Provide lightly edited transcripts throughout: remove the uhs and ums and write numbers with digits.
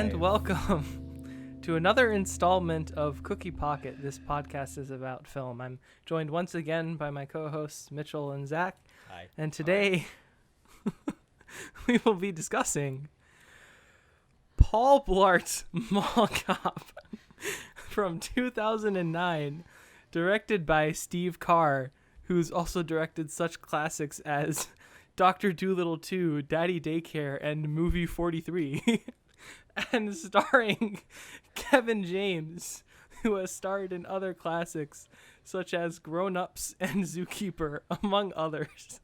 And welcome to another installment of Cookie Pocket. This podcast is about film. I'm joined once again by my co-hosts Mitchell and Zach. Hi. And today we will be discussing Paul Blart's Mall Cop from 2009, directed by Steve Carr, who's also directed such classics as Dr. Dolittle 2, Daddy Daycare, and Movie 43, and starring Kevin James, who has starred in other classics such as Grown Ups and Zookeeper, among others.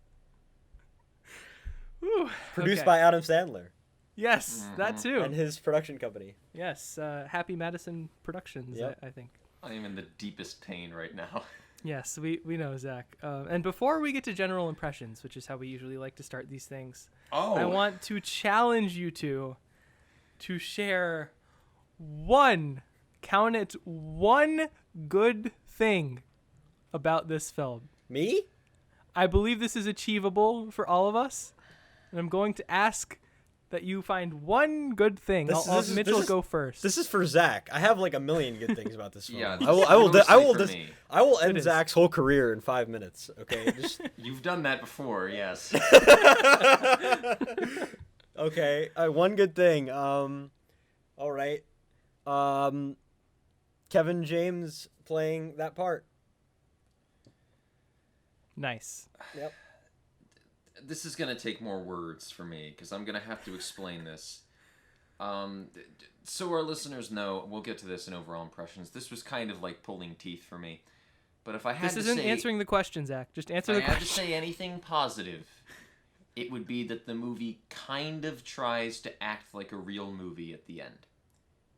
Whew. Produced Okay. by Adam Sandler Yes, that too. and his production company. Yes, Happy Madison Productions, Yep. I think. I am in the deepest pain right now. Yes, we know, Zach. And before we get to general impressions, which is how we usually like to start these things, I want to challenge you to share one good thing about this film. Me? I believe this is achievable for all of us, and I'm going to ask that you find one good thing. Mitchell go first. This is for Zach. I have like a million good things about this film. Yeah, I will end It is. Zach's whole career in 5 minutes. Okay. Just You've done that before, yes. okay. One good thing. All right. Kevin James playing that part. Nice. Yep. This is going to take more words for me, because I'm going to have to explain this. So our listeners know, we'll get to this in overall impressions, this was kind of like pulling teeth for me. But if I had This to isn't say... answering the question, Zach. Just answer the if I had question. to say anything positive, it would be that the movie kind of tries to act like a real movie at the end.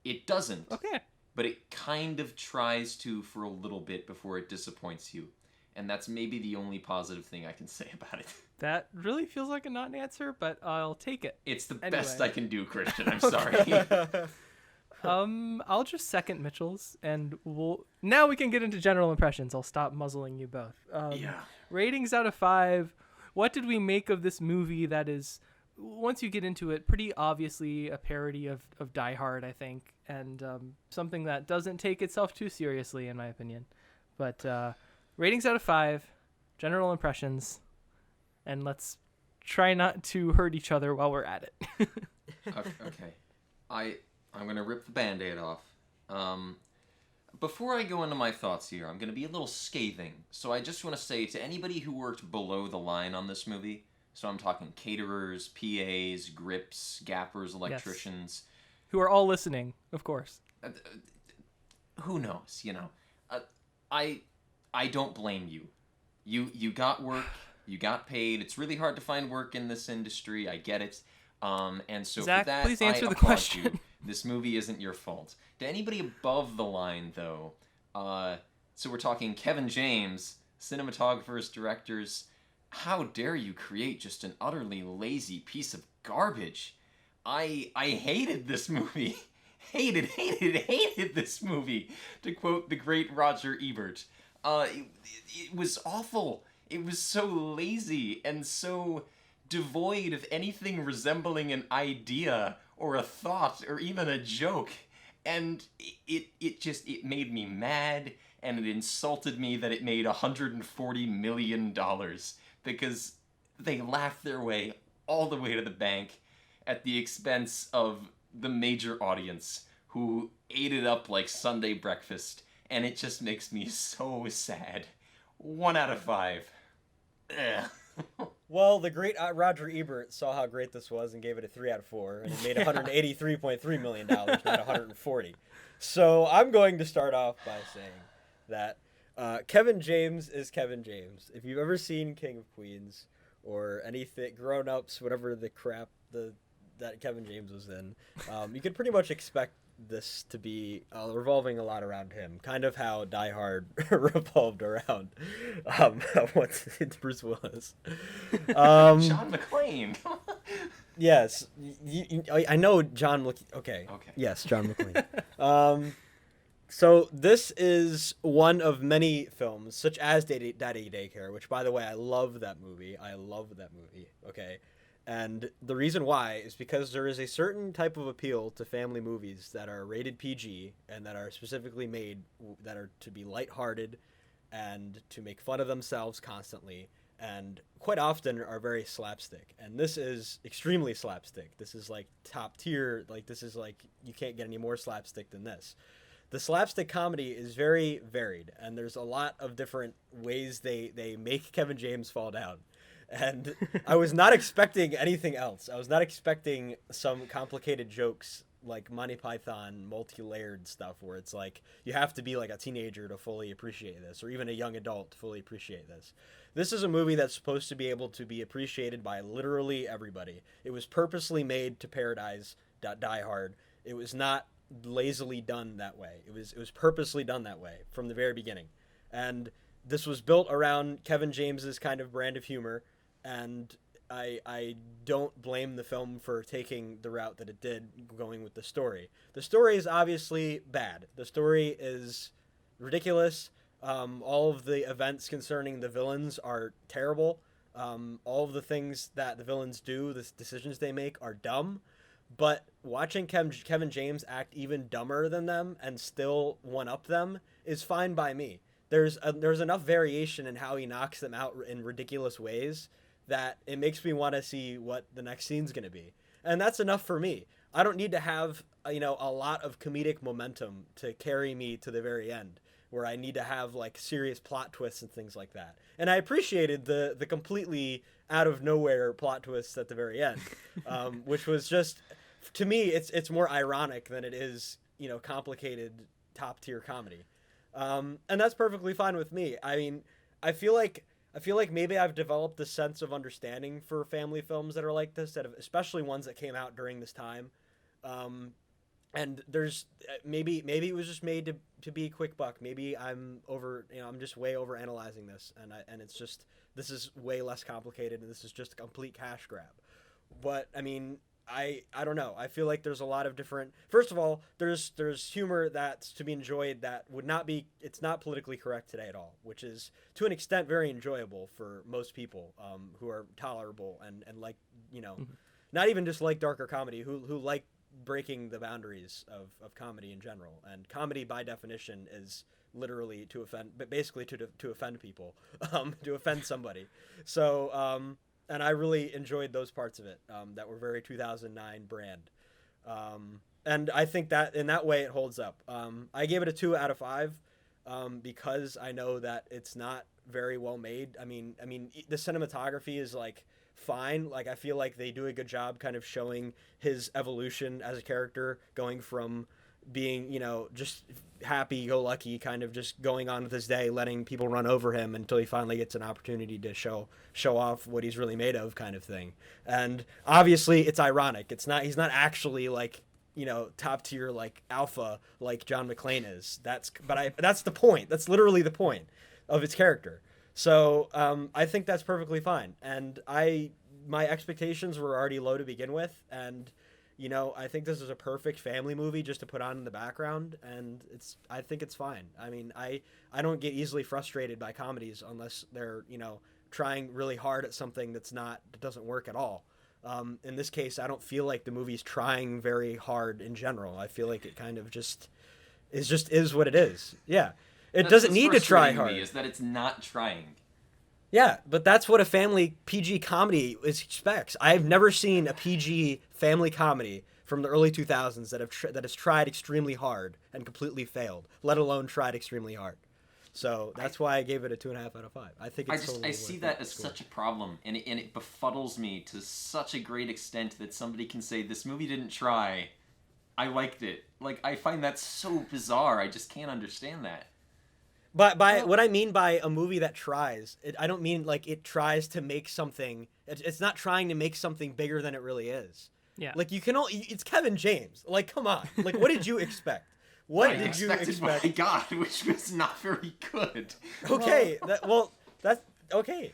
It doesn't. Okay. But it kind of tries to for a little bit before it disappoints you. And that's maybe the only positive thing I can say about it. That really feels like a non-answer, but I'll take it. It's the Anyway. best I can do, Christian. I'm sorry. I'll just second Mitchell's, and now we can get into general impressions. I'll stop muzzling you both. Yeah. Ratings out of 5. What did we make of this movie that is, once you get into it, pretty obviously a parody of Die Hard, I think, and something that doesn't take itself too seriously, in my opinion. But ratings out of 5, general impressions, and let's try not to hurt each other while we're at it. Okay. I'm going to rip the Band-Aid off. Before I go into my thoughts here, I'm going to be a little scathing. So I just want to say to anybody who worked below the line on this movie, so I'm talking caterers, PAs, grips, gappers, electricians. Who are all listening, of course. Who knows, you know. I don't blame you. You got work, you got paid. It's really hard to find work in this industry. I get it. And so Zach, for that, please answer I the applaud question. you. This movie isn't your fault. To anybody above the line, though, so we're talking Kevin James, cinematographers, directors. How dare you create just an utterly lazy piece of garbage? I hated this movie. Hated this movie, to quote the great Roger Ebert. It was awful. It was so lazy and so devoid of anything resembling an idea or a thought or even a joke. And it made me mad, and it insulted me that it made $140 million, because they laughed their way all the way to the bank at the expense of the major audience, who ate it up like Sunday breakfast, and it just makes me so sad. 1 out of 5. Ugh. Well, the great Roger Ebert saw how great this was and gave it a 3 out of 4, and it made $183.3 million, not 140. So I'm going to start off by saying that Kevin James is Kevin James. If you've ever seen King of Queens or anything, Grown Ups, whatever the crap that Kevin James was in, you could pretty much expect this to be revolving a lot around him, kind of how Die Hard revolved around Bruce Willis. John McClane. Yes, I know John. Okay. Yes, John McClane. So this is one of many films, such as Daddy Daycare, which, by the way, I love that movie. Okay, And the reason why is because there is a certain type of appeal to family movies that are rated PG and that are specifically made that are to be lighthearted and to make fun of themselves constantly, and quite often are very slapstick. And this is extremely slapstick. This is like top tier. Like, this is like, you can't get any more slapstick than this. The slapstick comedy is very varied, and there's a lot of different ways they make Kevin James fall down. And I was not expecting anything else. I was not expecting some complicated jokes like Monty Python multi-layered stuff where it's like you have to be like a teenager to fully appreciate this, or even a young adult to fully appreciate this. This is a movie that's supposed to be able to be appreciated by literally everybody. It was purposely made to parodize Die Hard. It was not lazily done that way. It was purposely done that way from the very beginning. And this was built around Kevin James's kind of brand of humor, and I don't blame the film for taking the route that it did, going with the story. The story is obviously bad. The story is ridiculous. All of the events concerning the villains are terrible. All of the things that the villains do, the decisions they make, are dumb. But watching Kevin James act even dumber than them and still one-up them is fine by me. There's enough variation in how he knocks them out in ridiculous ways that it makes me want to see what the next scene's going to be. And that's enough for me. I don't need to have, a lot of comedic momentum to carry me to the very end, where I need to have like serious plot twists and things like that. And I appreciated the completely out of nowhere plot twists at the very end, which was just, to me, it's more ironic than it is, complicated top tier comedy. And that's perfectly fine with me. I mean, I feel like maybe I've developed a sense of understanding for family films that are like this, especially ones that came out during this time. And there's maybe it was just made to be a quick buck. Maybe I'm I'm just way over analyzing this, and it's just, this is way less complicated, and this is just a complete cash grab. But I mean, I don't know. I feel like there's a lot of different. First of all, there's humor that's to be enjoyed that would not be. It's not politically correct today at all, which is to an extent very enjoyable for most people who are tolerable and like not even just like darker comedy, who like breaking the boundaries of comedy in general. And comedy by definition is literally to offend, but basically to offend people, to offend somebody. So. And I really enjoyed those parts of it that were very 2009 brand. And I think that in that way it holds up. I gave it a 2 out of 5 because I know that it's not very well made. I mean, the cinematography is like fine. Like, I feel like they do a good job kind of showing his evolution as a character, going from being, just happy-go-lucky, kind of just going on with his day, letting people run over him until he finally gets an opportunity to show off what he's really made of, kind of thing. And obviously, it's ironic. He's not actually like, top tier like alpha like John McClane is. That's the point. That's literally the point of his character. So I think that's perfectly fine. And my expectations were already low to begin with, and I think this is a perfect family movie just to put on in the background, and I think it's fine. I mean, I don't get easily frustrated by comedies unless they're, trying really hard at something that doesn't work at all. In this case, I don't feel like the movie's trying very hard in general. I feel like it kind of just is what it is. Yeah. It doesn't need to try hard. Is that it's not trying. Yeah, but that's what a family PG comedy expects. I've never seen a PG family comedy from the early 2000s that has tried extremely hard and completely failed, let alone tried extremely hard. So that's why I gave it a 2.5 out of 5. I think it's I see that as such a problem, and it befuddles me to such a great extent that somebody can say, this movie didn't try. I liked it. Like, I find that so bizarre. I just can't understand that. But what I mean by a movie that tries, I don't mean like it tries to make something. It's not trying to make something bigger than it really is. Yeah. Like it's Kevin James. Like, come on. Like, what did you expect? What did you expect? What I got, which was not very good. Okay. That's okay.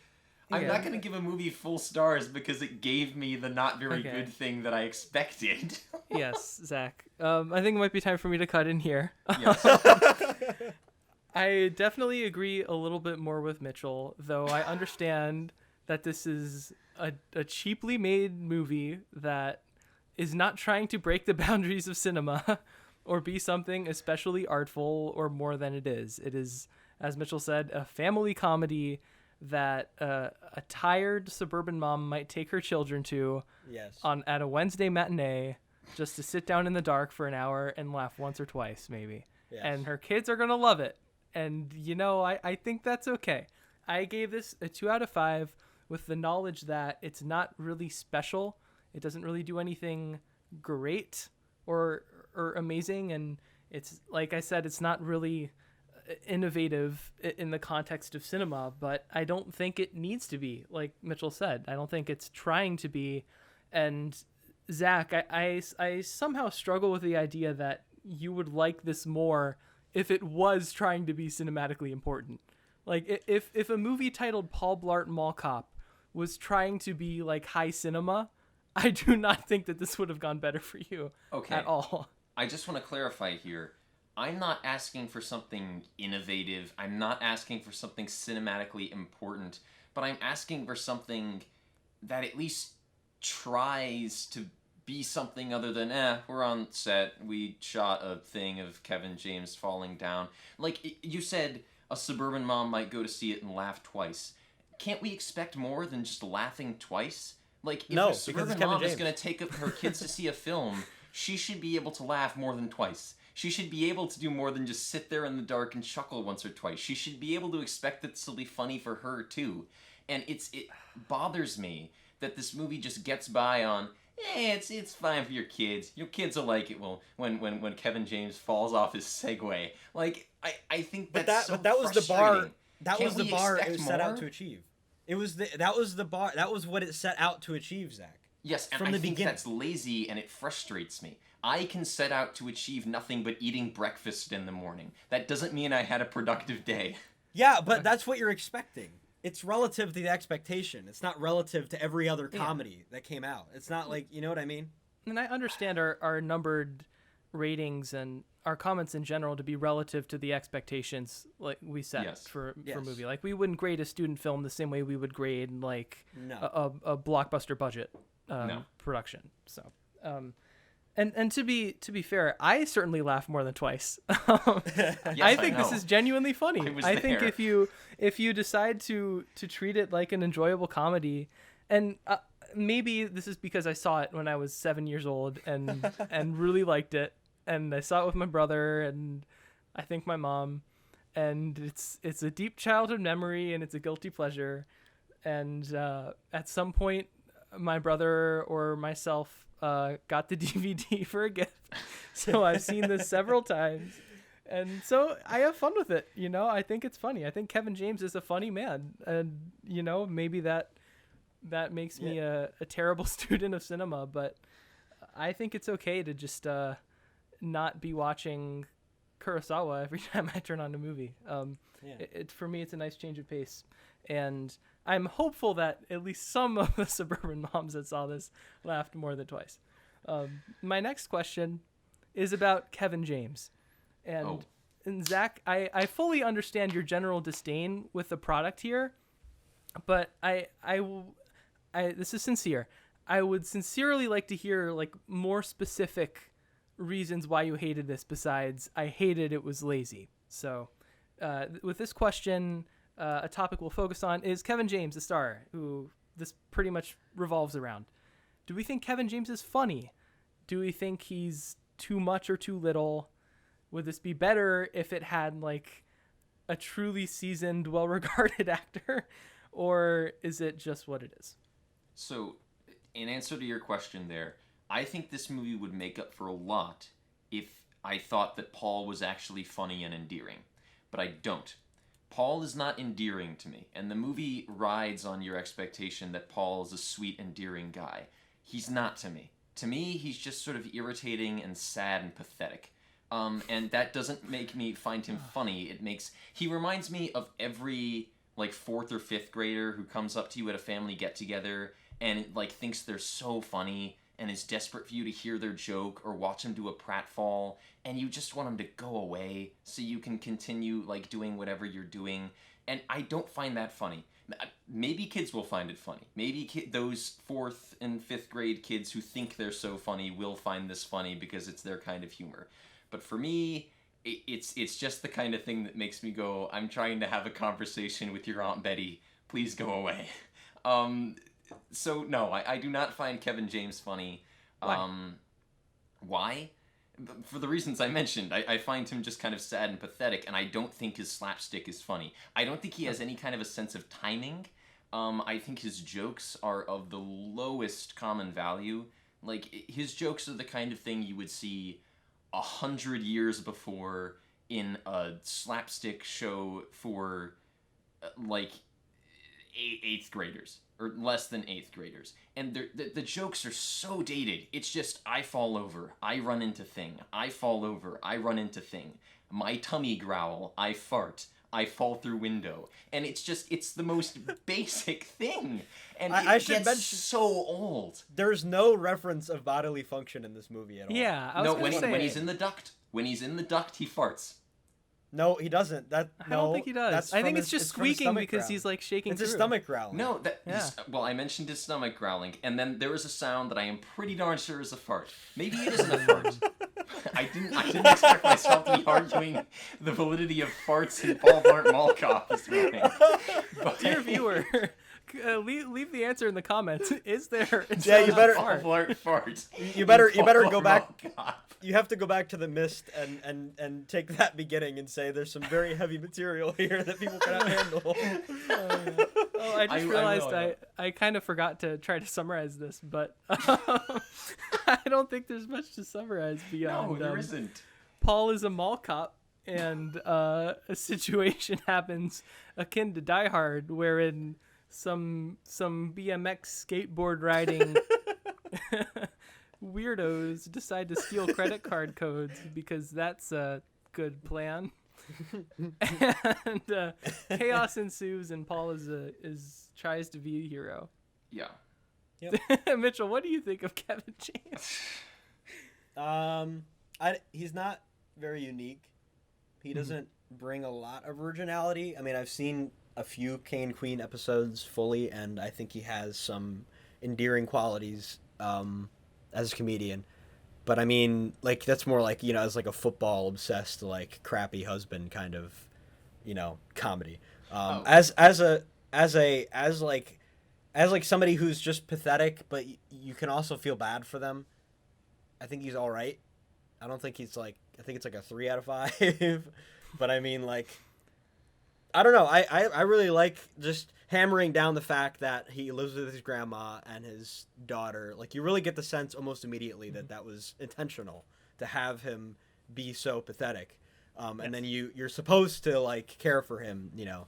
I'm not going to give a movie full stars because it gave me the not very good thing that I expected. Yes, Zach. I think it might be time for me to cut in here. Yes. I definitely agree a little bit more with Mitchell, though I understand that this is a cheaply made movie that is not trying to break the boundaries of cinema or be something especially artful or more than it is. It is, as Mitchell said, a family comedy that a tired suburban mom might take her children to at a Wednesday matinee just to sit down in the dark for an hour and laugh once or twice, maybe. Yes. And her kids are going to love it. And, I think that's okay. I gave this a 2 out of 5 with the knowledge that it's not really special. It doesn't really do anything great or amazing. And it's, like I said, it's not really innovative in the context of cinema, but I don't think it needs to be, like Mitchell said. I don't think it's trying to be. And Zach, I somehow struggle with the idea that you would like this more if it was trying to be cinematically important. Like if a movie titled Paul Blart Mall Cop was trying to be like high cinema, I do not think that this would have gone better for you at all. I just want to clarify here. I'm not asking for something innovative. I'm not asking for something cinematically important, but I'm asking for something that at least tries to be something other than, we're on set, we shot a thing of Kevin James falling down. Like you said, a suburban mom might go to see it and laugh twice. Can't we expect more than just laughing twice? Like, if a suburban mom is going to take her kids to see a film, she should be able to laugh more than twice. She should be able to do more than just sit there in the dark and chuckle once or twice. She should be able to expect that this will be funny for her, too. And it bothers me that this movie just gets by on, it's fine for your kids. Your kids will like it when Kevin James falls off his Segway. Like, I think that's so that was the bar. That Can't was the we bar expect it was set out more? to achieve. That was the bar. That was what it set out to achieve, Zach. Yes, and I think that's lazy, and it frustrates me. I can set out to achieve nothing but eating breakfast in the morning. That doesn't mean I had a productive day. Yeah, but that's what you're expecting. It's relative to the expectation. It's not relative to every other comedy that came out. It's not like, you know what I mean? And I understand our numbered ratings and our comments in general to be relative to the expectations like we set for a movie. Like, we wouldn't grade a student film the same way we would grade like a blockbuster budget production. So, and to be fair, I certainly laugh more than twice. I think this is genuinely funny. I think if you decide to treat it like an enjoyable comedy, and maybe this is because I saw it when I was 7 years old and really liked it, and I saw it with my brother and I think my mom, and it's a deep childhood memory and it's a guilty pleasure, and at some point my brother or myself got the DVD for a gift, so I've seen this several times, and so I have fun with it. I think it's funny. I think Kevin James is a funny man, and maybe that makes me a terrible student of cinema, but I think it's okay to just not be watching Kurosawa every time I turn on a movie. For me, it's a nice change of pace, and I'm hopeful that at least some of the suburban moms that saw this laughed more than twice. My next question is about Kevin James. And Zach, I fully understand your general disdain with the product here, but I this is sincere. I would sincerely like to hear like more specific reasons why you hated this besides I hated it was lazy. So with this question, a topic we'll focus on is Kevin James, the star, who this pretty much revolves around. Do we think Kevin James is funny? Do we think he's too much or too little? Would this be better if it had like a truly seasoned, well-regarded actor? Or is it just what it is? So, in answer to your question there, I think this movie would make up for a lot if I thought that Paul was actually funny and endearing. But I don't. Paul is not endearing to me, and the movie rides on your expectation that Paul is a sweet, endearing guy. He's not to me. To me, he's just sort of irritating and sad and pathetic. And that doesn't make me find him funny. He reminds me of every like 4th or 5th grader who comes up to you at a family get-together and like thinks they're so funny and is desperate for you to hear their joke or watch them do a pratfall, and you just want them to go away so you can continue like doing whatever you're doing. And I don't find that funny. Maybe kids will find it funny. Maybe those 4th and 5th grade kids who think they're so funny will find this funny because it's their kind of humor. But for me, it's just the kind of thing that makes me go, I'm trying to have a conversation with your Aunt Betty. Please go away. So no, I do not find Kevin James funny. Why? For the reasons I mentioned. I find him just kind of sad and pathetic, and I don't think his slapstick is funny. I don't think he has any kind of a sense of timing. I think his jokes are of the lowest common value. Like, his jokes are the kind of thing you would see 100 years before in a slapstick show for, like, 8th graders. Or less than 8th graders. And the jokes are so dated. It's just, I fall over, I run into thing. I fall over, I run into thing. My tummy growl, I fart. I fall through window. And it's just, it's the most basic thing. And I should gets mention, so old. There's no reference of bodily function in this movie at all. Yeah, I was gonna say. When he's in the duct. When he's in the duct, he farts. No, he doesn't. I don't think he does. I think it's just squeaking because growl. he's like shaking It's through. his stomach growling. No, well, I mentioned his stomach growling, and then there was a sound that I am pretty darn sure is a fart. Maybe it isn't a fart. I didn't expect myself to be arguing the validity of farts in Paul Blart Mall Cop this morning. But, Dear viewer, leave the answer in the comments. Is there? Yeah, you better. Paul Blart farts. You better go Blart back. Mall Cop. You have to go back to the mist and take that beginning and say there's some very heavy material here that people cannot handle. Oh, I just realized I kind of forgot to try to summarize this, but I don't think there's much to summarize beyond. No, there isn't. Paul is a mall cop, and a situation happens akin to Die Hard, wherein some BMX skateboard riding weirdos decide to steal credit card codes because that's a good plan. And chaos ensues, and Paul tries to be a hero. Yeah. Yep. Mitchell, what do you think of Kevin James? He's not very unique. He doesn't bring a lot of originality. I mean, I've seen a few King and Queen episodes fully, and I think he has some endearing qualities as a comedian. But I mean, like, that's more like, you know, as like a football obsessed, like, crappy husband kind of, you know, comedy. As somebody who's just pathetic, but you can also feel bad for them. I think he's all right. I don't think he's like, I think it's like a 3 out of 5. But I mean, like, I don't know. I really like just hammering down the fact that he lives with his grandma and his daughter. Like, you really get the sense almost immediately that was intentional to have him be so pathetic. And then you're supposed to, like, care for him, you know,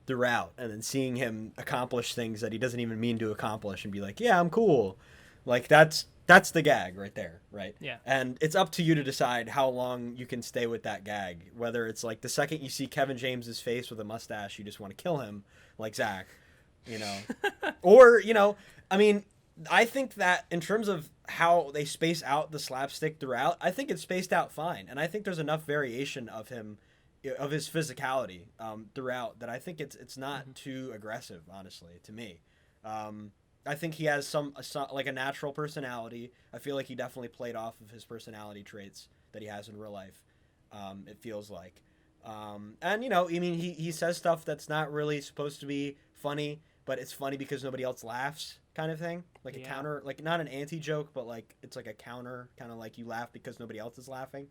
throughout. And then seeing him accomplish things that he doesn't even mean to accomplish and be like, yeah, I'm cool. Like, that's the gag right there, right? Yeah. And it's up to you to decide how long you can stay with that gag. Whether it's like the second you see Kevin James's face with a mustache, you just want to kill him, like Zach, you know. Or, you know, I mean, I think that in terms of how they space out the slapstick throughout, I think it's spaced out fine. And I think there's enough variation of him, of his physicality throughout, that I think it's not too aggressive, honestly, to me. I think he has some like a natural personality. I feel like he definitely played off of his personality traits that he has in real life. It feels like, and you know, I mean, he says stuff that's not really supposed to be funny, but it's funny because nobody else laughs, kind of thing. Like a counter, like not an anti-joke, but like it's like a counter, kind of like you laugh because nobody else is laughing.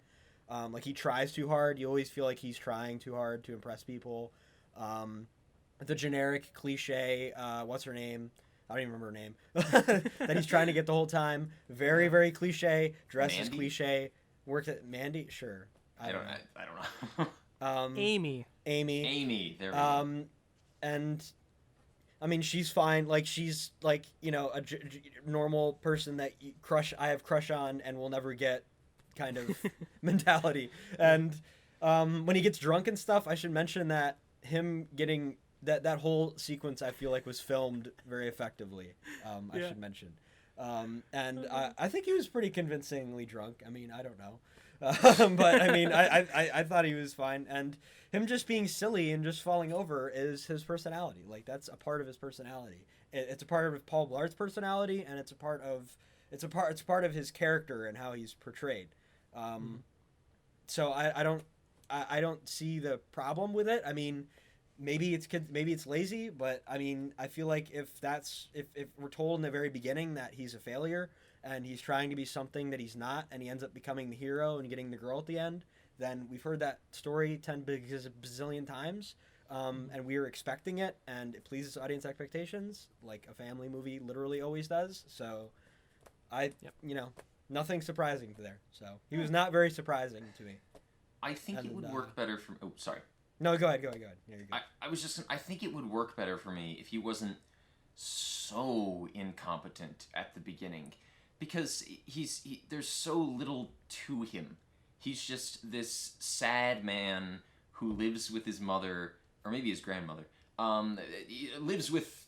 Like he tries too hard. You always feel like he's trying too hard to impress people. The generic cliche, what's her name? I don't even remember her name. That he's trying to get the whole time. Very, very cliche. Dress is cliche. Worked at Mandy? Sure. I don't know. Amy. There we go. And I mean, she's fine. Like, she's like, you know, a normal person that I have crush on and will never get kind of mentality. And when he gets drunk and stuff, I should mention that him getting that whole sequence, I feel like, was filmed very effectively. I should mention. And I think he was pretty convincingly drunk. I mean, I don't know. But I mean, I thought he was fine. And him just being silly and just falling over is his personality. Like, that's a part of his personality. It's a part of Paul Blart's personality, and it's a part of his character and how he's portrayed. So I don't see the problem with it. I mean, maybe it's lazy, but I mean, I feel like if we're told in the very beginning that he's a failure and he's trying to be something that he's not, and he ends up becoming the hero and getting the girl at the end, then we've heard that story 10 bazillion times, and we were expecting it, and it pleases audience expectations, like a family movie literally always does. So, nothing surprising there. So he was not very surprising to me. I think it would work better for. Oh, sorry. No, go ahead. Yeah, you're good. I was just. I think it would work better for me if he wasn't so incompetent at the beginning, because there's so little to him. He's just this sad man who lives with his mother, or maybe his grandmother. He lives with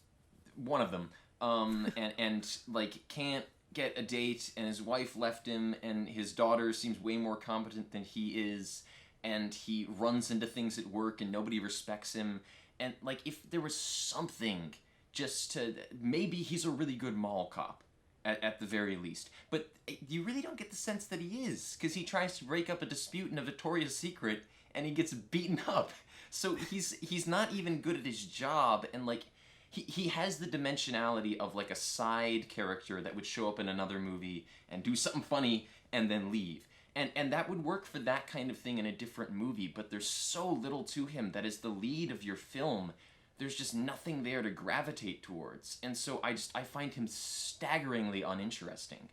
one of them, and like can't get a date, and his wife left him, and his daughter seems way more competent than he is, and he runs into things at work and nobody respects him. And like, if there was something just to, maybe he's a really good mall cop at the very least, but you really don't get the sense that he is, because he tries to break up a dispute in a Victoria's Secret and he gets beaten up. So he's not even good at his job, and like he has the dimensionality of like a side character that would show up in another movie and do something funny and then leave. And that would work for that kind of thing in a different movie, but there's so little to him that is the lead of your film. There's just nothing there to gravitate towards. And so I find him staggeringly uninteresting.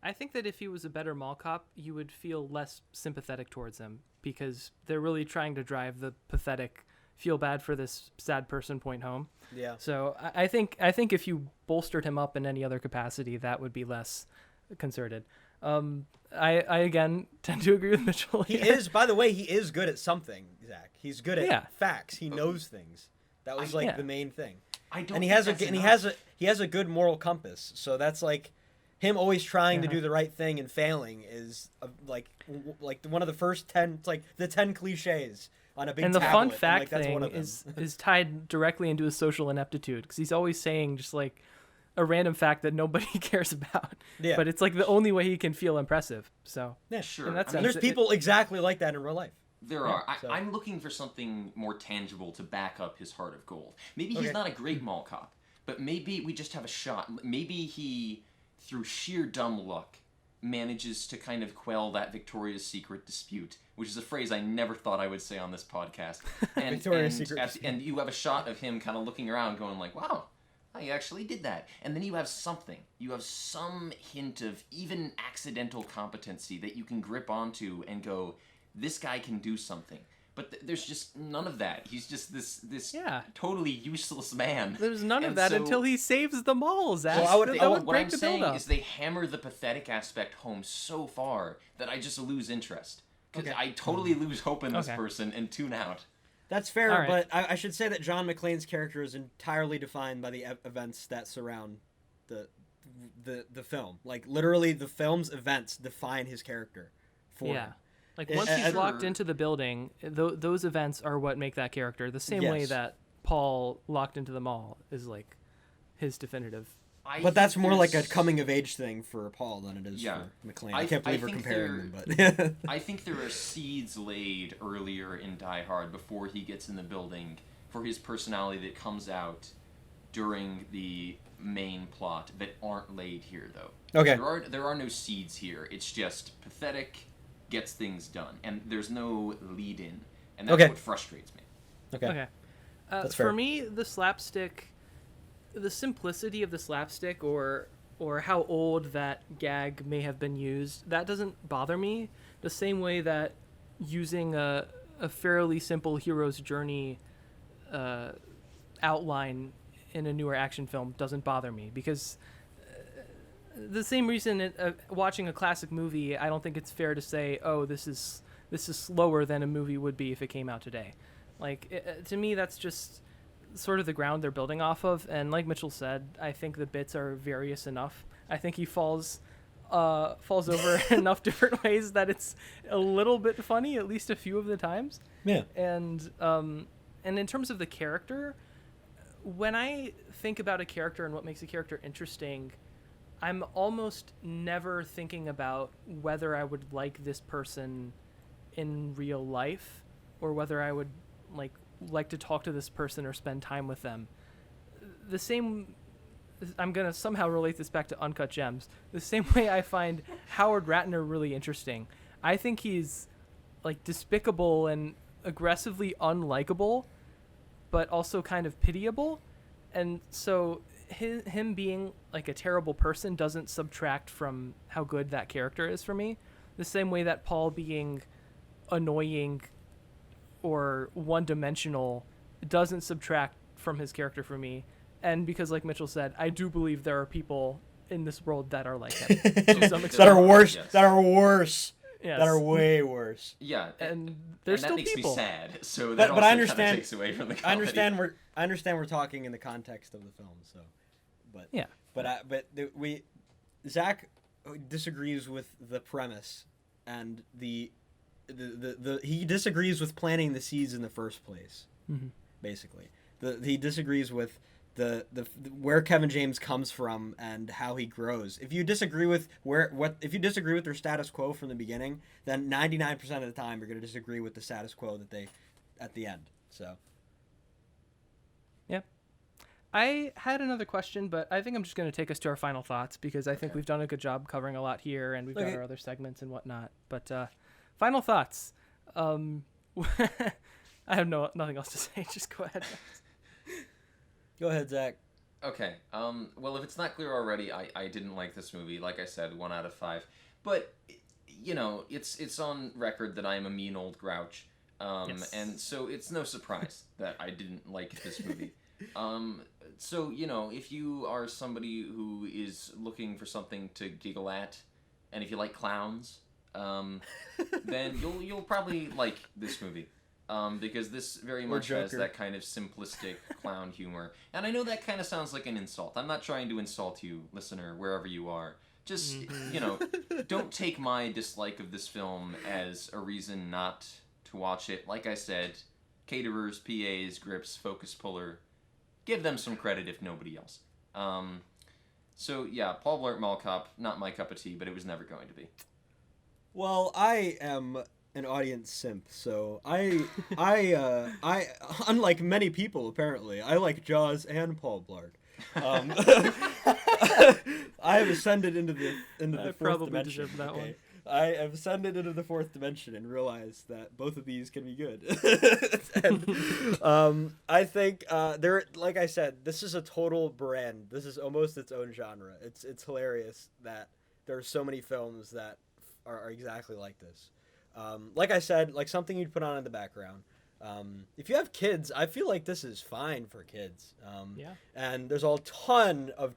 I think that if he was a better mall cop, you would feel less sympathetic towards him, because they're really trying to drive the pathetic, feel bad for this sad person point home. Yeah. So I think if you bolstered him up in any other capacity, that would be less concerted. I again tend to agree with Mitchell. He is, by the way, he is good at something, Zach. He's good at facts. He knows things. That was the main thing. He has a good moral compass. So that's like him always trying to do the right thing and failing is like one of the first 10. It's like the 10 cliches on a big and the tablet. fun fact thing is tied directly into his social ineptitude, because he's always saying just like a random fact that nobody cares about. Yeah. But it's like the only way he can feel impressive. So yeah, sure. There's people exactly like that in real life. There are. I'm looking for something more tangible to back up his heart of gold. Maybe he's not a great mall cop, but maybe we just have a shot. Maybe he, through sheer dumb luck, manages to kind of quell that Victoria's Secret dispute, which is a phrase I never thought I would say on this podcast. And you have a shot of him kind of looking around going like, wow, I actually did that. And then you have something. You have some hint of even accidental competency that you can grip onto and go, this guy can do something. But there's just none of that. He's just this totally useless man. There's none of that until he saves the mall, Zach. Well, what I'm saying is they hammer the pathetic aspect home so far that I just lose interest. Because I totally lose hope in this person and tune out. That's fair, but I should say that John McClane's character is entirely defined by the events that surround the film. Like, literally, the film's events define his character for him. Like, once he's locked into the building, those events are what make that character. The same way that Paul locked into the mall is, like, his definitive. But that's more like a coming-of-age thing for Paul than it is for McClane. I can't believe we're comparing them, but... I think there are seeds laid earlier in Die Hard before he gets in the building for his personality that comes out during the main plot that aren't laid here, though. Okay. There are no seeds here. It's just pathetic, gets things done, and there's no lead-in, and that's what frustrates me. Okay. That's fair. For me, the slapstick... the simplicity of the slapstick or how old that gag may have been used, that doesn't bother me the same way that using a fairly simple hero's journey outline in a newer action film doesn't bother me, because the same reason watching a classic movie, I don't think it's fair to say, oh, this is slower than a movie would be if it came out today. Like, to me, that's just sort of the ground they're building off of. And like Mitchell said, I think the bits are various enough. I think he falls over enough different ways that it's a little bit funny, at least a few of the times. Yeah. And in terms of the character, when I think about a character and what makes a character interesting, I'm almost never thinking about whether I would like this person in real life or whether I would like to talk to this person or spend time with them. The same, I'm going to somehow relate this back to Uncut Gems. The same way I find Howard Ratner really interesting. I think he's despicable and aggressively unlikable, but also kind of pitiable. And so him being a terrible person doesn't subtract from how good that character is for me. The same way that Paul being annoying or one-dimensional doesn't subtract from his character for me. And because, like Mitchell said, I do believe there are people in this world that are like him. To some extent. That are worse. Yes. That are worse. Yes. That are way worse. Yeah, and there's that still makes people. me sad. So that But also I kind of understand. takes away from the I comedy. understand we're talking in the context of the film. So, but Yeah. Zach disagrees with the premise, and the he disagrees with planting the seeds in the first place. Mm-hmm. Basically, he disagrees with the where Kevin James comes from and how he grows. If you disagree with if you disagree with their status quo from the beginning, then 99% of the time you're going to disagree with the status quo that they at the end. So. Yeah. I had another question, but I think I'm just going to take us to our final thoughts because I think we've done a good job covering a lot here, and we've got our other segments and whatnot. But final thoughts. I have nothing else to say. Just go ahead. Go ahead, Zach. Okay. Well, if it's not clear already, I didn't like this movie. Like I said, 1 out of 5. But it's on record that I'm a mean old grouch. Yes. And so it's no surprise that I didn't like this movie. So, if you are somebody who is looking for something to giggle at, and if you like clowns, then you'll probably like this movie. Because this very much has that kind of simplistic clown humor. And I know that kind of sounds like an insult. I'm not trying to insult you, listener, wherever you are. Just, don't take my dislike of this film as a reason not to watch it. Like I said, caterers, PAs, grips, focus puller, give them some credit if nobody else. So yeah, Paul Blart Mall Cop, not my cup of tea, but it was never going to be. Well, I am an audience simp, so I unlike many people apparently, I like Jaws and Paul Blart. I have ascended into the fourth probably dimension. deserve that one. I have ascended into the fourth dimension and realized that both of these can be good. And, I think like I said, this is a total brand. This is almost its own genre. It's hilarious that there are so many films that are exactly like this. Like I said, like something you'd put on in the background. If you have kids, I feel like this is fine for kids. Yeah. And there's a ton of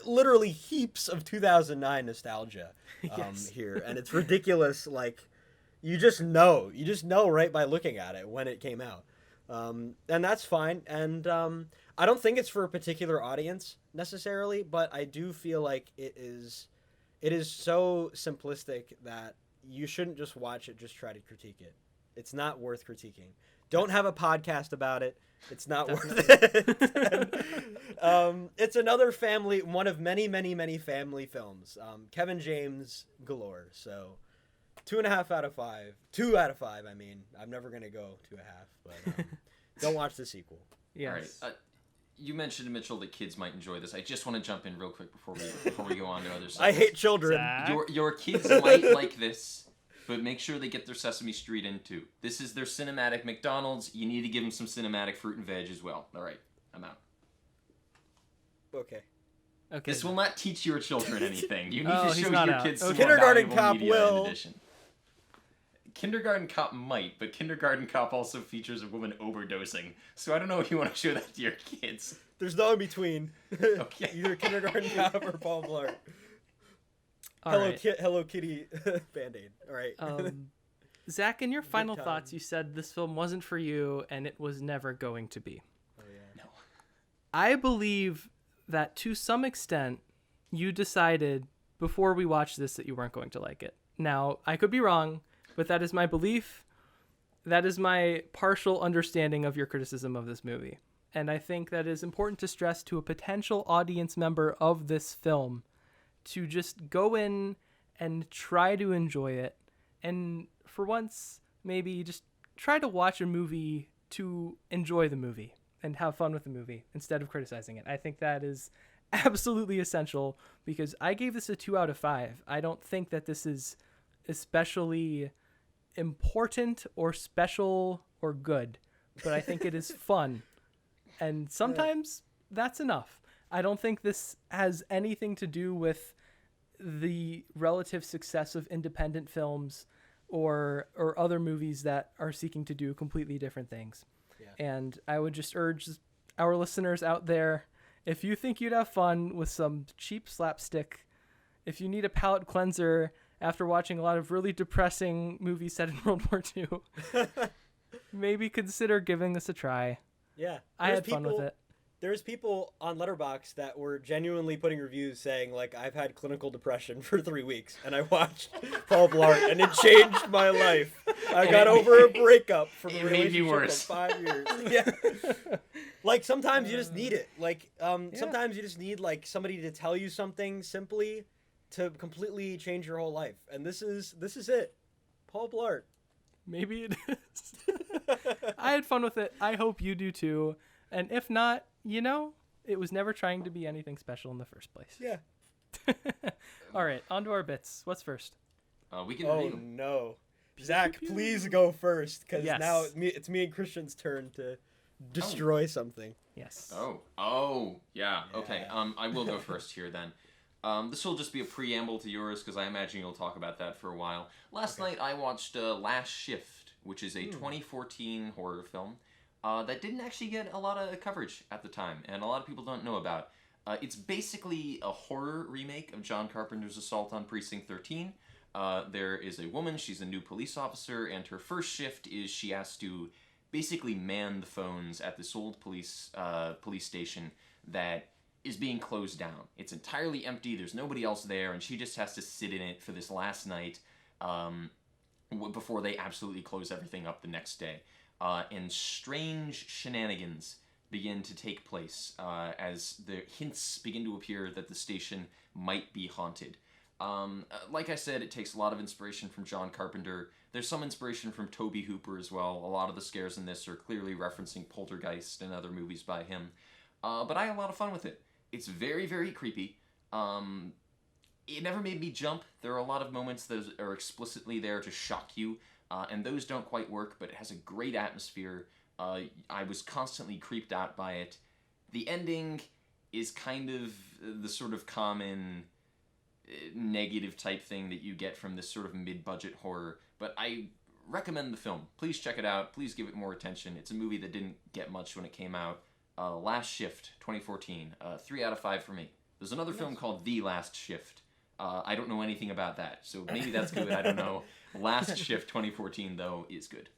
literally heaps of 2009 nostalgia Yes. here, and it's ridiculous. Like you just know right by looking at it when it came out, and that's fine. And I don't think it's for a particular audience necessarily, but I do feel like it is so simplistic that you shouldn't just watch it, just try to critique it. It's not worth critiquing. Don't have a podcast about it. It's not worth it. It's another one of many, many, many family films. Kevin James galore. So 2.5 out of 5. 2 out of 5, I mean. I'm never going to go 2.5, but don't watch the sequel. Yes. All right. You mentioned, Mitchell, that kids might enjoy this. I just want to jump in real quick before we go on to other stuff. I hate children. Zach? Your kids might like this, but make sure they get their Sesame Street in too. This is their cinematic McDonald's. You need to give them some cinematic fruit and veg as well. All right, I'm out. Okay. Okay. This will not teach your children anything. You need Oh, to he's show not your out. kids Okay. some more Kindergarten valuable Cop media will. in addition. Kindergarten Cop might, but Kindergarten Cop also features a woman overdosing. So I don't know if you want to show that to your kids. There's no in between. Okay. Either Kindergarten Cop or Paul Blart. All right. Hello Kitty Band-Aid. All right. Zach, in your final time. thoughts, you said this film wasn't for you and it was never going to be. Oh I believe that to some extent you decided before we watched this that you weren't going to like it. Now, I could be wrong, but that is my belief. That is my partial understanding of your criticism of this movie. And I think that is important to stress to a potential audience member of this film to just go in and try to enjoy it. And for once, maybe just try to watch a movie to enjoy the movie and have fun with the movie instead of criticizing it. I think that is absolutely essential because I gave this a 2 out of 5. I don't think that this is especially important or special or good, but I think it is fun. And sometimes that's enough. I don't think this has anything to do with the relative success of independent films or other movies that are seeking to do completely different things. Yeah. And I would just urge our listeners out there, if you think you'd have fun with some cheap slapstick, if you need a palate cleanser after watching a lot of really depressing movies set in World War II, maybe consider giving this a try. Yeah. I had fun with it. There's people on Letterboxd that were genuinely putting reviews saying, like, I've had clinical depression for 3 weeks, and I watched Paul Blart, and it changed my life. I got over a breakup from a relationship of 5 years. Yeah. Like, sometimes you just need it. Like, sometimes you just need, like, somebody to tell you something simply to completely change your whole life. And this is it. Paul Blart. Maybe it is. I had fun with it. I hope you do too. And if not, it was never trying to be anything special in the first place. Yeah. All right, on to our bits. What's first? We can Oh, no. Zach, please go first, because now it's me and Christian's turn to destroy something. Yes. Oh, yeah. Okay, I will go first here then. This will just be a preamble to yours, because I imagine you'll talk about that for a while. Last night I watched Last Shift, which is a 2014 horror film. That didn't actually get a lot of coverage at the time, and a lot of people don't know about. It's basically a horror remake of John Carpenter's Assault on Precinct 13. There is a woman, she's a new police officer, and her first shift is she has to basically man the phones at this old police station that is being closed down. It's entirely empty, there's nobody else there, and she just has to sit in it for this last night before they absolutely close everything up the next day. And strange shenanigans begin to take place as the hints begin to appear that the station might be haunted. Like I said, it takes a lot of inspiration from John Carpenter. There's some inspiration from Tobe Hooper as well. A lot of the scares in this are clearly referencing Poltergeist and other movies by him. But I had a lot of fun with it. It's very, very creepy. It never made me jump. There are a lot of moments that are explicitly there to shock you. And those don't quite work, but it has a great atmosphere. I was constantly creeped out by it. The ending is kind of the sort of common negative type thing that you get from this sort of mid-budget horror, but I recommend the film. Please check it out. Please give it more attention. It's a movie that didn't get much when it came out. Last Shift, 2014. 3 out of 5 for me. There's another film called The Last Shift. I don't know anything about that, so maybe that's good. I don't know. Last Shift 2014, though, is good.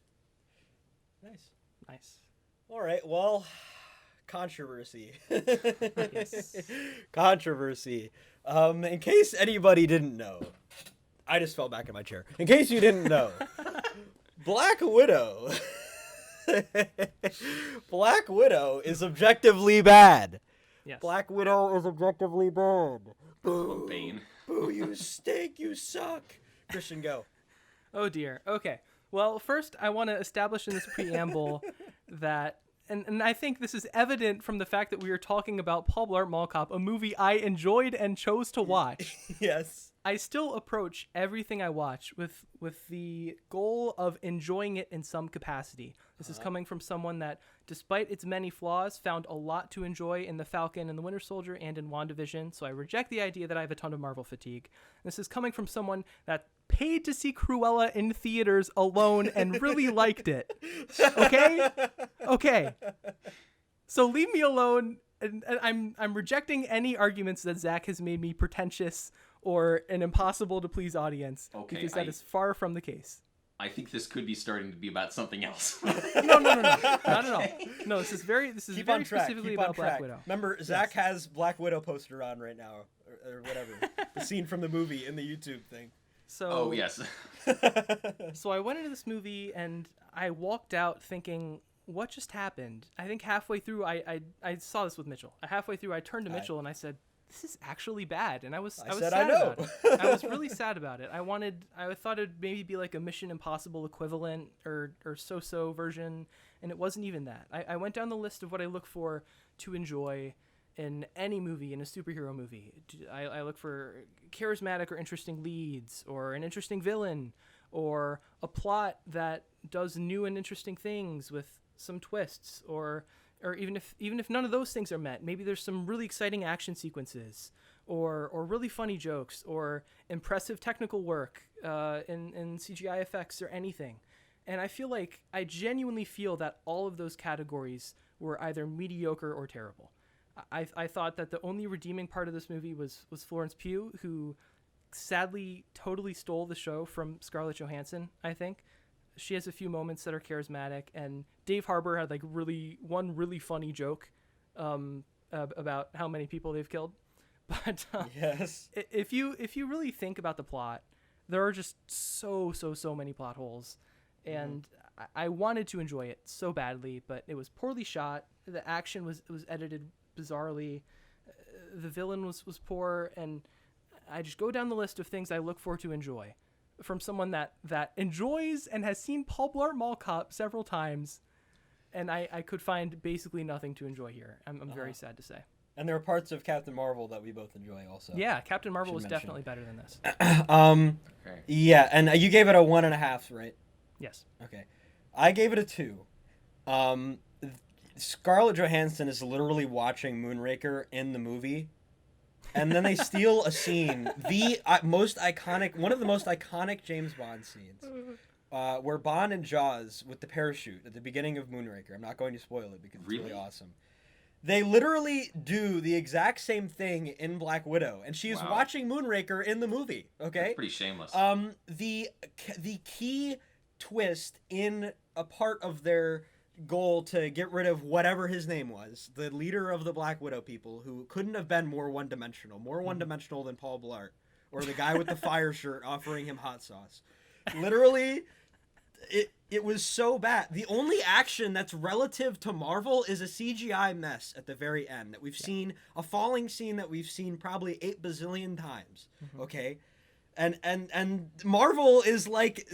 Nice. All right, well, controversy. Yes. Controversy. In case anybody didn't know, I just fell back in my chair. In case you didn't know, Black Widow. Black Widow is objectively bad. Yes. Black Widow is objectively bad. Boo. Bane. Boo, you stink, you suck. Christian, go. Oh dear. Okay. Well, first I want to establish in this preamble that, and I think this is evident from the fact that we are talking about Paul Blart Mall Cop, a movie I enjoyed and chose to watch. Yes. I still approach everything I watch with the goal of enjoying it in some capacity. This is coming from someone that, despite its many flaws, found a lot to enjoy in The Falcon and The Winter Soldier and in WandaVision, so I reject the idea that I have a ton of Marvel fatigue. This is coming from someone that paid to see Cruella in theaters alone and really liked it. Okay? Okay. So leave me alone, and I'm rejecting any arguments that Zach has made me pretentious or an impossible to please audience, because that is far from the case. I think this could be starting to be about something else. No, not at all. No, this is very Keep very on track. specifically Keep about on Black track. Widow. Remember, Zach has Black Widow poster on right now, or whatever. The scene from the movie in the YouTube thing. So Oh, yes. So I went into this movie and I walked out thinking, what just happened? I think halfway through, I saw this with Mitchell. Halfway through, I turned to Mitchell and I said, this is actually bad. And I was said, sad I know. about it. I was really sad about it. I thought it'd maybe be like a Mission Impossible equivalent or so-so version. And it wasn't even that. I went down the list of what I look for to enjoy in any movie, in a superhero movie. I look for charismatic or interesting leads, or an interesting villain, or a plot that does new and interesting things with some twists, or even if none of those things are met, maybe there's some really exciting action sequences, or really funny jokes, or impressive technical work in CGI effects or anything. And I genuinely feel that all of those categories were either mediocre or terrible. I thought that the only redeeming part of this movie was Florence Pugh, who sadly totally stole the show from Scarlett Johansson. I think she has a few moments that are charismatic, and Dave Harbour had like one really funny joke about how many people they've killed. But Yes. if you really think about the plot, there are just so many plot holes, and I wanted to enjoy it so badly, but it was poorly shot. The action was edited bizarrely. The villain was poor, and I just go down the list of things I look for to enjoy from someone that enjoys and has seen Paul Blart Mall Cop several times, and I could find basically nothing to enjoy here. I'm very sad to say. And there are parts of Captain Marvel that we both enjoy also. Yeah, Captain Marvel was mention. definitely better than this. Okay. Yeah, and you gave it a 1.5, right? Yes. Okay. I gave it a 2. Scarlett Johansson is literally watching Moonraker in the movie, and then they steal a scene, one of the most iconic James Bond scenes, where Bond and Jaws with the parachute at the beginning of Moonraker. I'm not going to spoil it because it's really awesome. They literally do the exact same thing in Black Widow, and she is watching Moonraker in the movie. Okay, That's pretty shameless. The key twist in a part of their goal to get rid of whatever his name was, the leader of the Black Widow people, who couldn't have been more one-dimensional than Paul Blart, or the guy with the fire shirt offering him hot sauce. Literally, it was so bad. The only action that's relative to Marvel is a CGI mess at the very end that we've seen, a falling scene that we've seen probably 8 bazillion times. Okay. And Marvel is like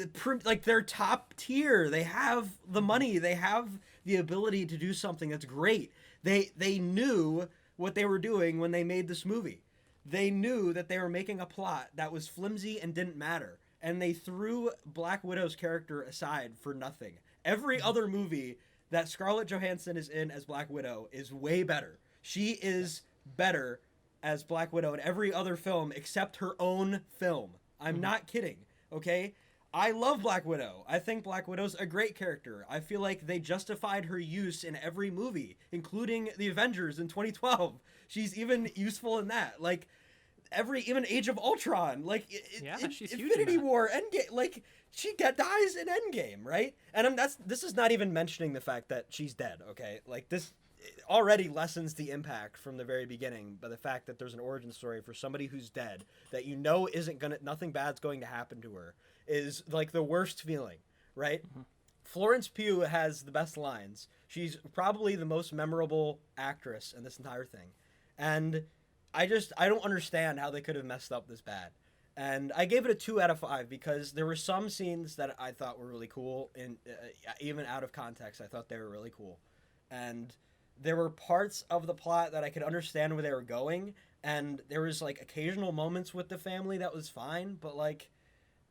their top tier. They have the money. They have the ability to do something that's great. They knew what they were doing when they made this movie. They knew that they were making a plot that was flimsy and didn't matter. And they threw Black Widow's character aside for nothing. Every other movie that Scarlett Johansson is in as Black Widow is way better. She is better as Black Widow in every other film except her own film. I'm not kidding, okay? I love Black Widow. I think Black Widow's a great character. I feel like they justified her use in every movie, including The Avengers in 2012. She's even useful in that. Like, even Age of Ultron, like she's huge in Infinity that. War, Endgame, like she dies in Endgame, right? And this is not even mentioning the fact that she's dead, okay? Like this already lessens the impact from the very beginning by the fact that there's an origin story for somebody who's dead that nothing bad's going to happen to her is like the worst feeling, right? Florence Pugh has the best lines. She's probably the most memorable actress in this entire thing, and I don't understand how they could have messed up this bad. And I gave it a 2 out of 5 because there were some scenes that I thought were really cool, and even out of context, I thought they were really cool. And there were parts of the plot that I could understand where they were going, and there was like occasional moments with the family that was fine, but like,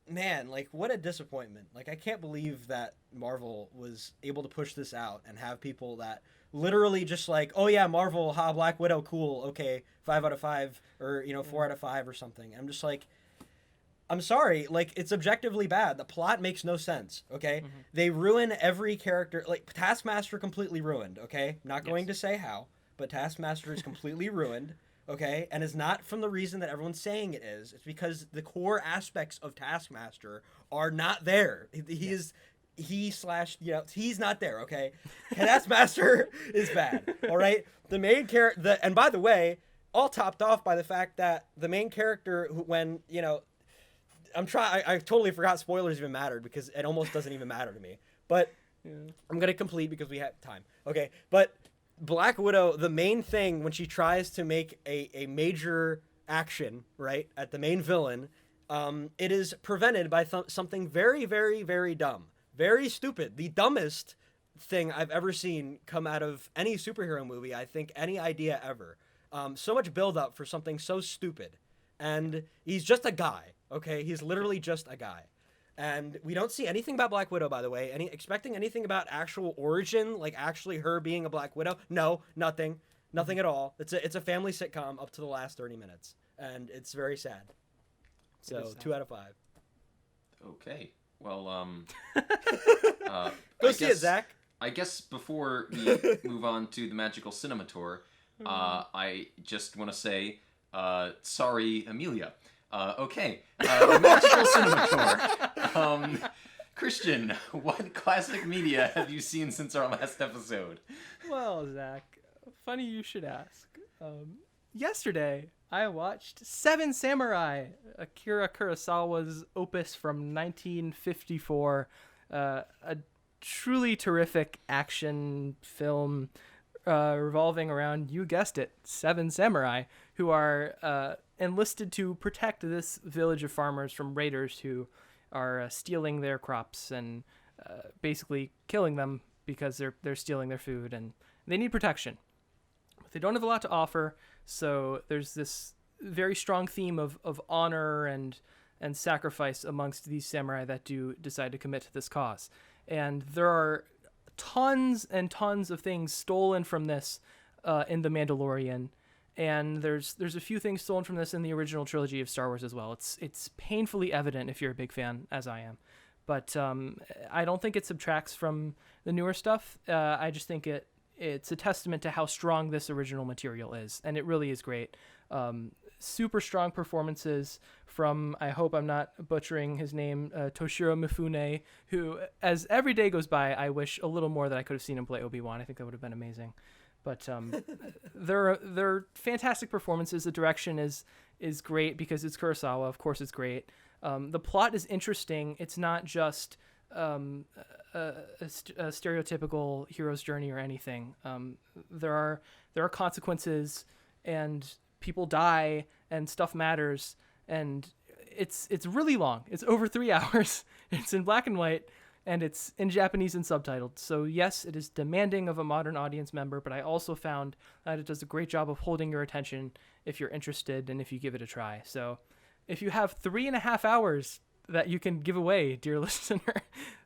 man, like what a disappointment. Like I can't believe that Marvel was able to push this out and have people that literally just like, oh yeah, Marvel, Black Widow, cool, okay, 5 out of 5, or 4 out of 5 or something. I'm just like, I'm sorry, like it's objectively bad. The plot makes no sense, okay? They ruin every character. Like Taskmaster completely ruined, okay? Not going to say how, but Taskmaster is completely ruined. okay? And it's not from the reason that everyone's saying it is. It's because the core aspects of Taskmaster are not there. He's not there, okay? Taskmaster is bad, all right? The main character, and by the way, all topped off by the fact that the main character, when, I totally forgot spoilers even mattered because it almost doesn't even matter to me. But I'm going to complete because we have time. Okay, but Black Widow, the main thing when she tries to make a major action, right, at the main villain, it is prevented by something very, very, very dumb. Very stupid. The dumbest thing I've ever seen come out of any superhero movie, I think, any idea ever. So much build-up for something so stupid. And he's just a guy, okay? He's literally just a guy. And we don't see anything about Black Widow, by the way. Expecting anything about actual origin, like actually her being a Black Widow? No, nothing. Nothing at all. It's a family sitcom up to the last 30 minutes. And it's very sad. So, 2 out of 5. Okay. Well, Go see it, Zach. I guess before we move on to the Magical Cinema Tour, I just want to say, sorry, Amelia. Okay, the Magical Cinema Tour. Christian, what classic media have you seen since our last episode? Well, Zach, funny you should ask. Yesterday, I watched Seven Samurai, Akira Kurosawa's opus from 1954, a truly terrific action film revolving around, you guessed it, 7 samurai who are enlisted to protect this village of farmers from raiders who are stealing their crops and basically killing them because they're stealing their food and they need protection. But they don't have a lot to offer, so there's this very strong theme of honor and sacrifice amongst these samurai that do decide to commit to this cause. And there are tons and tons of things stolen from this in The Mandalorian, and there's a few things stolen from this in the original trilogy of Star Wars as well. It's painfully evident if you're a big fan, as I am. But I don't think it subtracts from the newer stuff. I just think it's a testament to how strong this original material is, and it really is great. Super strong performances from, I hope I'm not butchering his name, Toshiro Mifune, who, as every day goes by, I wish a little more that I could have seen him play Obi-Wan. I think that would have been amazing. But they're fantastic performances. The direction is great because it's Kurosawa. Of course it's great. The plot is interesting. It's not just a stereotypical hero's journey or anything. There are consequences, and people die, and stuff matters, and it's really long. It's over 3 hours. It's in black and white, and it's in Japanese and subtitled. So yes, it is demanding of a modern audience member, but I also found that it does a great job of holding your attention if you're interested and if you give it a try. So if you have 3.5 hours that you can give away, dear listener,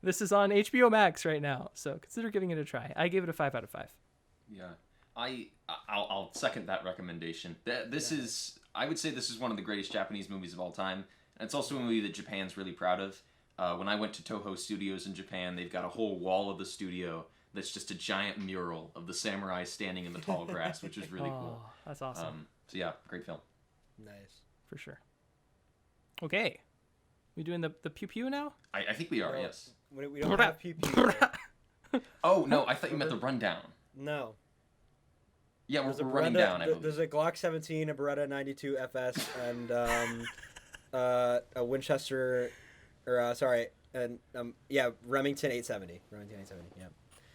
this is on HBO Max right now, so consider giving it a try. I gave it a 5 out of 5. Yeah, I'll second that recommendation. I would say this is one of the greatest Japanese movies of all time, and it's also a movie that Japan's really proud of. When I went to Toho Studios in Japan, they've got a whole wall of the studio that's just a giant mural of the samurai standing in the tall grass, which is really cool. That's awesome. So yeah, great film. Nice. For sure. Okay. We doing the pew pew now? I think we are, yes. We don't have PP. Oh, no, I thought you meant the rundown. No. Yeah, we're running down, I believe. There's a Glock 17, a Beretta 92 FS, and a Winchester, Remington 870. Remington 870, yeah.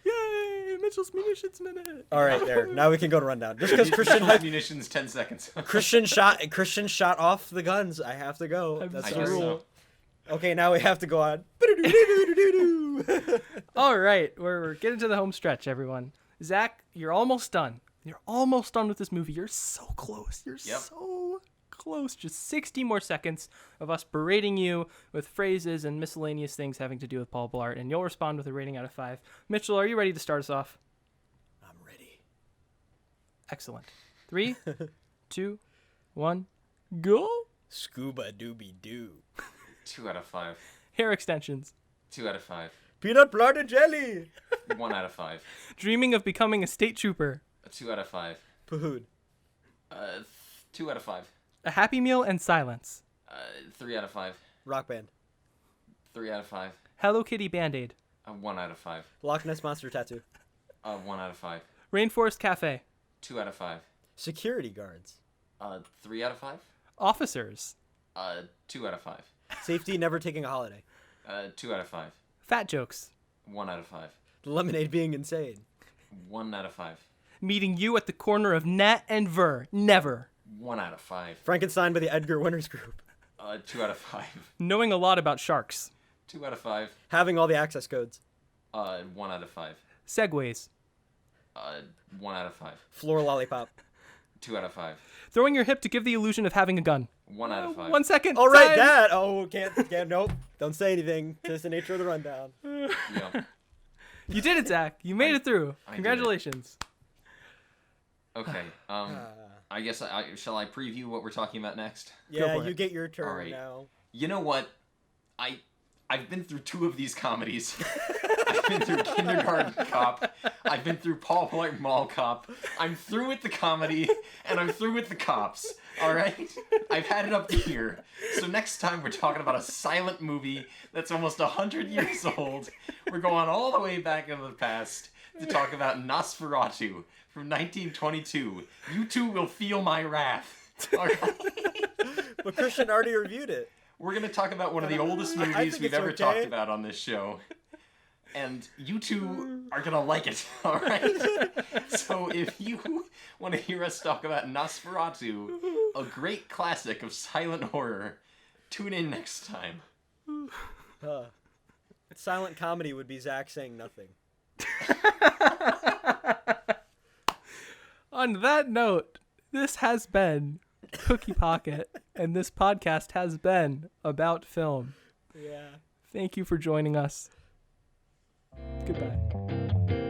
Yay! Mitchell's Munitions Minute! All right, there. Now we can go to rundown. Just because Christian had munitions, 10 seconds. Christian shot off the guns. I have to go. That's the rule. So. Okay, now we have to go on. All right, we're getting to the home stretch, everyone. Zach, you're almost done. You're almost done with this movie. You're so close. So close. Just 60 more seconds of us berating you with phrases and miscellaneous things having to do with Paul Blart, and you'll respond with a rating out of 5. Mitchell, are you ready to start us off? I'm ready. Excellent. 3, 2, 1, go. Scuba doobie doo. 2 out of 5. Hair extensions. 2 out of 5. Peanut butter jelly. 1 out of 5. Dreaming of becoming a state trooper. A 2 out of 5. Food. 2 out of 5. A Happy Meal and Silence. 3 out of 5. Rock Band. 3 out of 5. Hello Kitty Band-Aid. 1 out of 5. Loch Ness Monster Tattoo. 1 out of 5. Rainforest Cafe. 2 out of 5. Security guards. 3 out of 5. Officers. 2 out of 5. Safety never taking a holiday. 2 out of 5. Fat Jokes. 1 out of 5. The lemonade being insane. 1 out of 5. Meeting you at the corner of Nat and Ver. Never. 1 out of 5. Frankenstein by the Edgar Winters Group. 2 out of 5. Knowing a lot about sharks. 2 out of 5. Having all the access codes. 1 out of 5. Segways. 1 out of 5. Floor lollipop. 2 out of 5. Throwing your hip to give the illusion of having a gun. 1 out of 5. 1 second. All right, time. that. Oh, can't. Nope. Don't say anything. Just the nature of the rundown. Yeah. You did it, Zach. You made it through. I did it. Congratulations. Okay. I guess shall I preview what we're talking about next? Yeah, for you it. get your turn All right. now. You know what? I've been through 2 of these comedies. I've been through Kindergarten Cop. I've been through Paul Blart Mall Cop. I'm through with the comedy, and I'm through with the cops. All right? I've had it up to here. So next time we're talking about a silent movie that's almost 100 years old. We're going all the way back into the past to talk about Nosferatu from 1922. You two will feel my wrath. All right? But Christian already reviewed it. We're going to talk about one of the oldest I movies think we've it's ever okay. talked about on this show. And you two are going to like it, all right? So if you want to hear us talk about Nosferatu, a great classic of silent horror, tune in next time. Silent comedy would be Zach saying nothing. On that note, this has been Cookie Pocket, and this podcast has been about film. Yeah. Thank you for joining us. Goodbye.